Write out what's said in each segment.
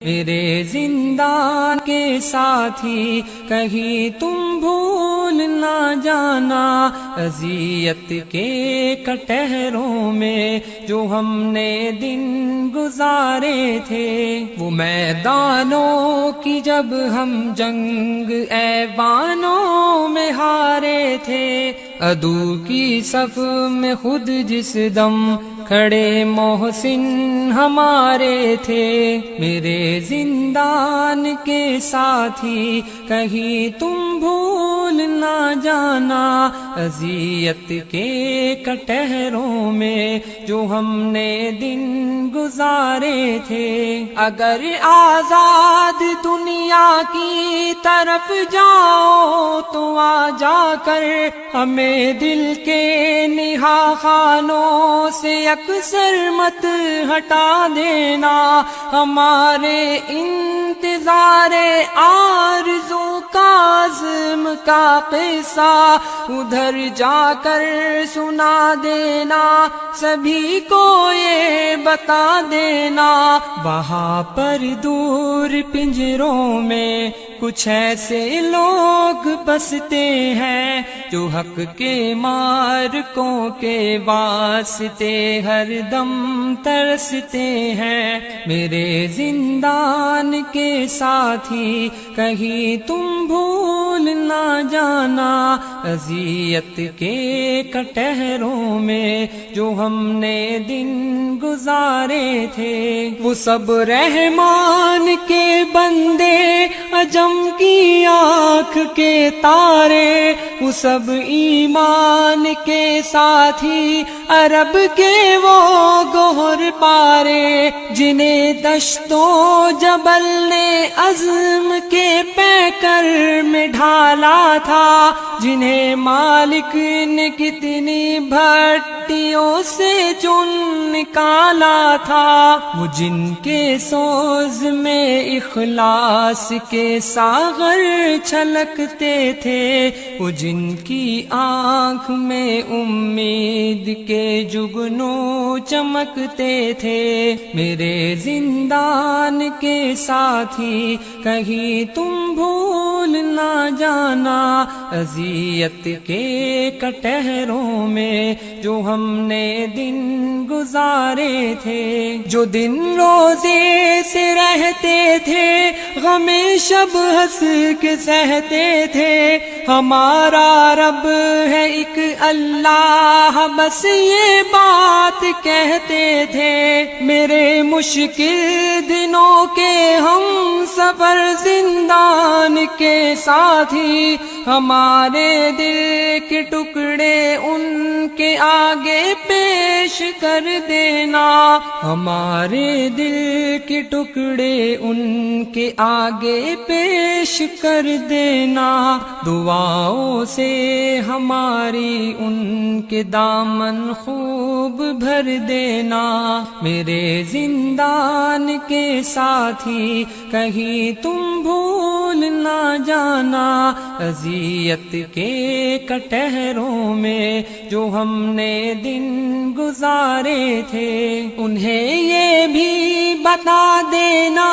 میرے زندان کے ساتھی کہیں تم بھول نہ جانا، اذیت کے کٹہروں میں جو ہم نے دن گزارے تھے، وہ میدانوں کی جب ہم جنگ ایوانوں میں ہارے تھے، عدو کی صف میں خود جس دم کھڑے محسن ہمارے تھے، میرے زندان کے ساتھی کہیں تم بھول نہ جانا، اذیت کے کٹہروں میں جو ہم نے دن گزارے تھے۔ اگر آزاد دنیا کی طرف جاؤ تو آ جا کر ہمیں دل کے نہا خانوں سے اکثر مت ہٹا دینا، ہمارے انتظار آرزو کا عزم کا قصہ ادھر جا کر سنا دینا، سبھی کو یہ بتا دینا، وہاں پر دور پنجروں میں کچھ ایسے لوگ بستے ہیں جو حق کے مارکوں کے واسطے ہر دم ترستے ہیں، میرے زندان کے ساتھی کہیں تم بھول نہ جانا، اذیت کے کٹہروں میں جو ہم نے دن گزارے تھے، وہ سب رحمان کے بندے، عجم کی آنکھ کے تارے، وہ سب ایمان کے ساتھی، عرب کے وہ گوہر پارے، جنہیں دشتوں جبل نے عزم کے پیکر میں ڈھالا تھا، جنہیں مالک نے کتنی بھٹیوں سے چن نکالا تھا، وہ جن کے سوز میں اخلاص کے ساغر چھلکتے تھے، وہ جن کی آنکھ میں امید کے جگنوں چمکتے تھے، میرے زندان کے ساتھی کہیں تم بھول نہ جانا، اذیت کے کٹہروں میں جو ہم نے دن گزارے تھے، جو دن روزے سے رہتے تھے، غم شب ہنس کے سہتے تھے، ہمارا رب ہے ایک اللہ بس یہ بات کہتے تھے، میرے مشکل دنوں کے ہم سفر زندان کے ساتھی، ہمارے دل کے ٹکڑے ان کے آگے پیش کر دینا، ہمارے دل کے ٹکڑے ان کے آگے پیش کر دینا، دعاؤں سے ہماری ان کے دامن خوب بھر دینا، میرے زندان کے ساتھی کہیں تم بھول نہ جانا، اذیت کے کٹہروں میں جو ہم نے دن گزارے تھے، انہیں یہ بھی بتا دینا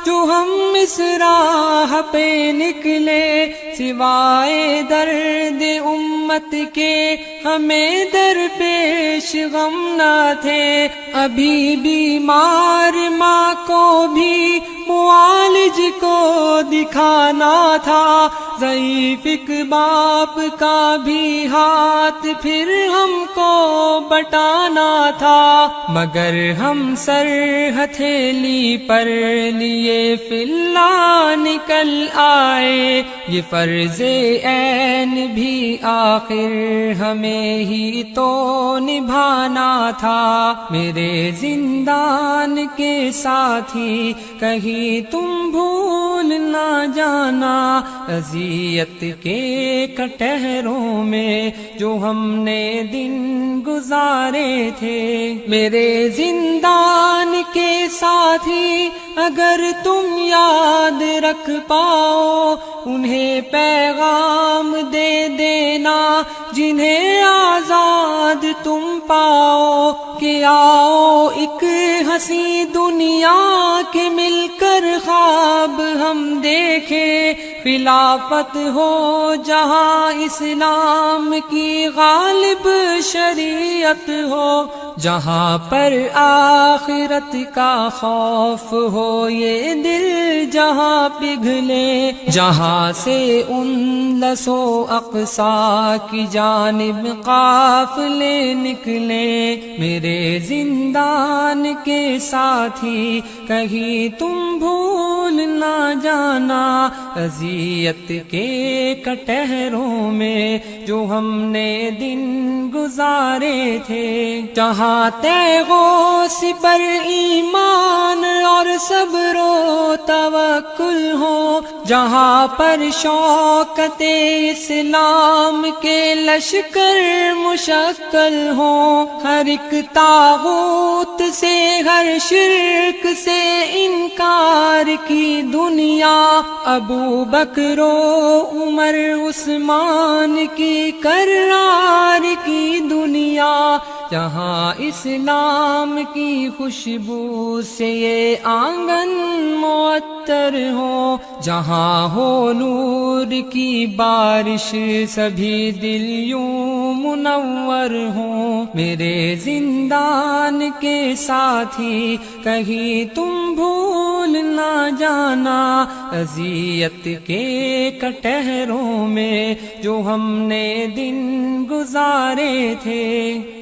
جو ہم اس راہ پہ نکلے، سوائے درد امت کے ہمیں درپیش غم نہ تھے، ابھی بیمار ماں کو بھی معالج کو دکھانا تھا، ضعیف ایک باپ کا بھی ہاتھ پھر ہم کو بٹانا تھا، مگر ہم سر ہتھیلی پر لیے فی اللہ نکل آئے، یہ فرض عین بھی آخر ہمیں ہی تو نبھانا تھا، میرے زندان کے ساتھی کہیں تم بھول نہ جانا، اذیت کے کٹہروں میں جو ہم نے دن گزارے تھے، میرے زندان کے ساتھی اگر تم یاد رکھ پاؤ انہیں پیغام دے دینا، جنہیں آزاد تم پاؤ کہ آؤ ایک ہنسی دنیا کے مل کر خواب ہم دیکھیں، خلافت ہو جہاں اسلام کی غالب شریعت ہو، جہاں پر آخرت کا خوف ہو یہ دل جہاں پگھلے، جہاں سے اندلس و اقصی کی جانب قافلے نکلے۔ میرے زندان کے ساتھی کہیں تم بھول نہ جانا، اذیت کے کٹہروں میں جو ہم نے دن گزارے تھے، جہاں تیغ و سپر ایمان اور صبر و توکل ہو، جہاں پر شوکت اسلام کے لشکر مشکل ہو، ہر ایک طاغوت سے ہر شرک سے انکار کی دنیا، ابو بکر و عمر عثمان کی کرار کی دنیا، جہاں اسلام کی خوشبو سے یہ آنگن معطر ہو، جہاں ہو نور کی بارش سبھی دل یوں منور ہوں۔ میرے زندان کے ساتھی کہیں تم بھول نہ جانا، اذیت کے کٹہروں میں جو ہم نے دن گزارے تھے،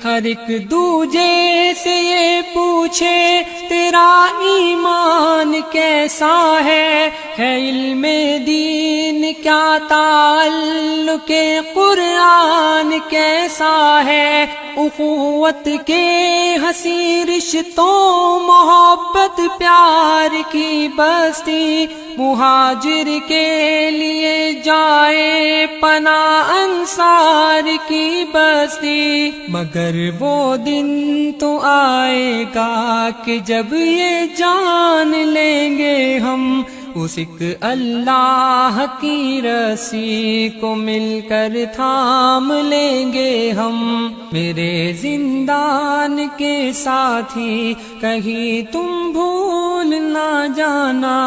ہر ایک دوجے سے یہ پوچھے تیرا ایمان کیسا ہے علم دین کیا تعلق قرآن کیسا ہے، اخوت کے حسین رشتوں محبت پیار کی بستی، مہاجر کے لیے جائے پناہ انصار کی بستی، مگر وہ دن تو آئے گا کہ جب یہ جان لیں گے ہم اس ایک اللہ کی رسی کو مل کر تھام لیں گے ہم۔ میرے زندان کے ساتھی کہیں تم بھول نہ جانا،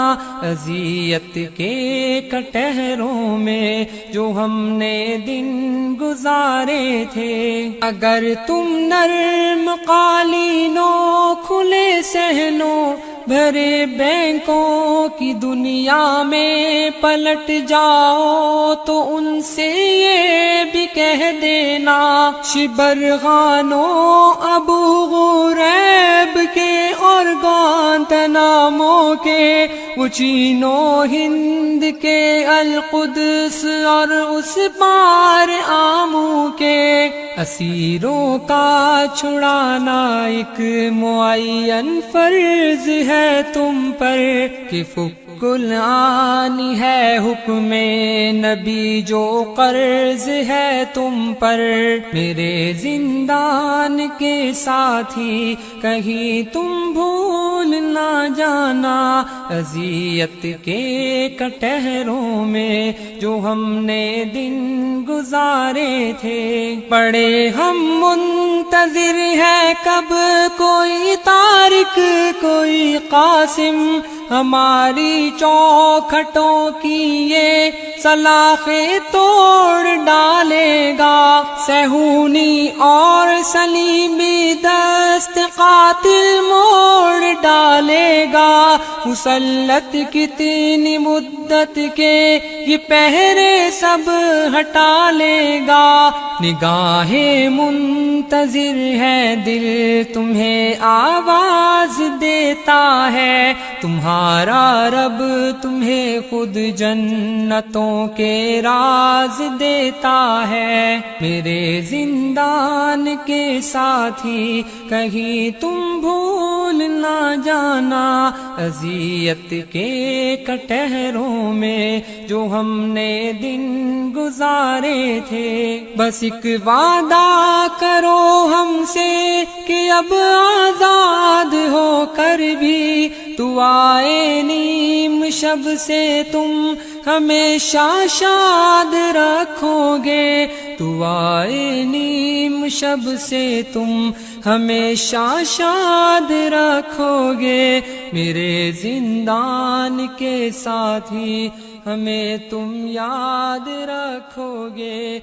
اذیت کے کٹہروں میں جو ہم نے دن گزارے تھے، اگر تم نرم قالینوں کھلے صحنوں بھرے بینکوں کی دنیا میں پلٹ جاؤ تو ان سے یہ بھی کہہ دینا، شبرغانوں ابو غریب کے اور گوانتنامو کے، وہ چینو ہند کے القدس اور اس پار آمو کے، اسیروں کا چھڑانا ایک معین فرض ہے تم پر کہ فک العانی ہے حکم نبی جو قرض ہے تم پر۔ میرے زندان کے ساتھی کہیں تم بھول نہ جانا، اذیت کے کٹہروں میں جو ہم نے دن گزارے تھے، بڑے ہم منتظر ہے کب کوئی طارق کوئی قاسم ہماری چوکھٹوں کی یہ سلاخیں توڑ ڈالے گا، سہونی اور سلیمی دست قاتل موڑ ڈالے گا، مسلط کتنی مدت کے یہ پہرے سب ہٹا لے گا، نگاہیں منتظر ہے دل تمہیں آواز دیتا ہے، تمہارا رب تمہیں خود جنتوں کے راز دیتا ہے۔ میرے زندان کے ساتھی کہیں تم بھول نہ جانا، اذیت کے کٹہروں میں جو ہم نے دن گزارے تھے، بس ایک وعدہ کرو ہم سے کہ اب آزاد ہو کر بھی دعائے نیم شب سے تم ہمیشہ شاد رکھو گے، دعائے نیم شب سے تم ہمیشہ شاد رکھو گے، میرے زندان کے ساتھی ہمیں تم یاد رکھو گے،